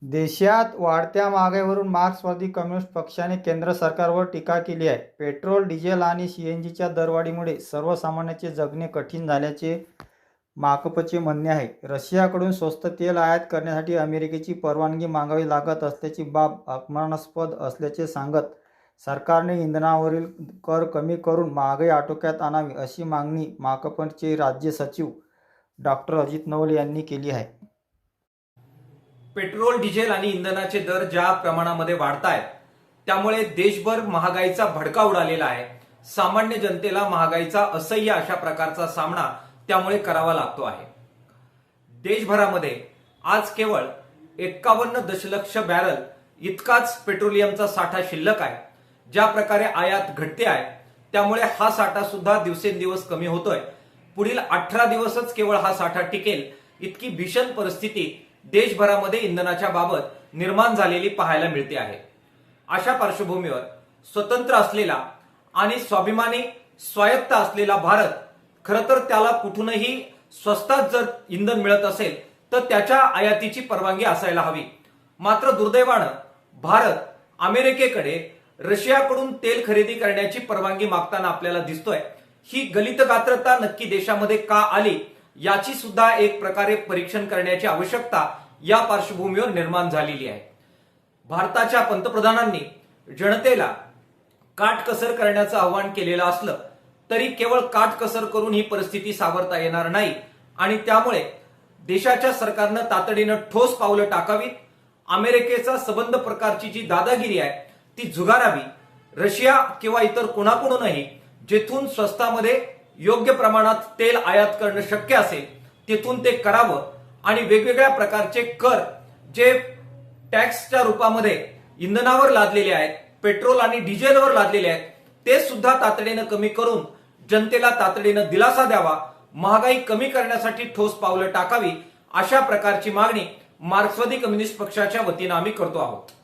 देशात वाढत्या महागाईवरून मार्क्सवादी कम्युनिस्ट पक्षाने केंद्र सरकारवर टीका केली आहे. पेट्रोल, डिझेल आणि सीएनजीच्या दरवाढीमुळे सर्वसामान्यांचे जगणे कठीण झाल्याचे माकपचे म्हणणे आहे. रशियाकडून स्वस्त तेल आयात करण्यासाठी अमेरिकेची परवानगी मागावी लागत असल्याची बाब अपमानास्पद असल्याचे सांगत सरकारने इंधनावरील कर कमी करून महागाई आटोक्यात आणावी, अशी मागणी माकपचे राज्य सचिव डॉ. अजित नवले यांनी केली आहे. पेट्रोल, डिझेल आणि इंधनाचे दर ज्या प्रमाणामध्ये वाढत आहेत त्यामुळे देशभर महागाईचा भडका उडालेला आहे. सामान्य जनतेला महागाईचा असह्य अशा प्रकारचा सामना त्यामुळे करावा लागतो आहे. देशभरामध्ये आज केवळ 51 दशलक्ष बॅरल इतकाच पेट्रोलियमचा साठा शिल्लक आहे. ज्या प्रकारे आयात घटते आहे त्यामुळे हा साठा सुद्धा दिवसेंदिवस कमी होतोय. पुढील 18 दिवसच केवळ हा साठा टिकेल इतकी भीषण परिस्थिती देशभरामध्ये इंधनाच्या बाबत निर्माण झालेली पाहायला मिळते आहे. अशा पार्श्वभूमीवर स्वतंत्र असलेला आणि स्वाभिमानी स्वायत्त असलेला भारत खरं तर त्याला कुठूनही स्वस्तात जर इंधन मिळत असेल तर त्याच्या आयातीची परवानगी असायला हवी. मात्र दुर्दैवानं भारत अमेरिकेकडे रशियाकडून तेल खरेदी करण्याची परवानगी मागताना आपल्याला दिसतोय. ही गलित गात्रता नक्की देशामध्ये का आली याची सुद्धा एक प्रकारे परीक्षण करण्याची आवश्यकता या पार्श्वभूमीवर निर्माण झालेली आहे. भारताच्या पंतप्रधानांनी जनतेला काटकसर करण्याचं आवाहन केलेलं असलं तरी केवळ काटकसर करून ही परिस्थिती सावरता येणार नाही आणि त्यामुळे देशाच्या सरकारनं तातडीनं ठोस पावलं टाकावीत. अमेरिकेचा सबंध प्रकारची जी दादागिरी आहे ती झुगारावी. रशिया किंवा इतर कोणाकडूनही जेथून स्वस्तामध्ये योग्य प्रमाणात तेल आयात करणं शक्य असेल तेथून ते करावं आणि वेगवेगळ्या प्रकारचे कर जे टॅक्सच्या रूपामध्ये इंधनावर लादलेले आहेत, पेट्रोल आणि डिझेलवर लादलेले आहेत, ते सुद्धा तातडीनं कमी करून जनतेला तातडीनं दिलासा द्यावा. महागाई कमी करण्यासाठी ठोस पावलं टाकावी अशा प्रकारची मागणी मार्क्सवादी कम्युनिस्ट पक्षाच्या वतीनं आम्ही करतो आहोत.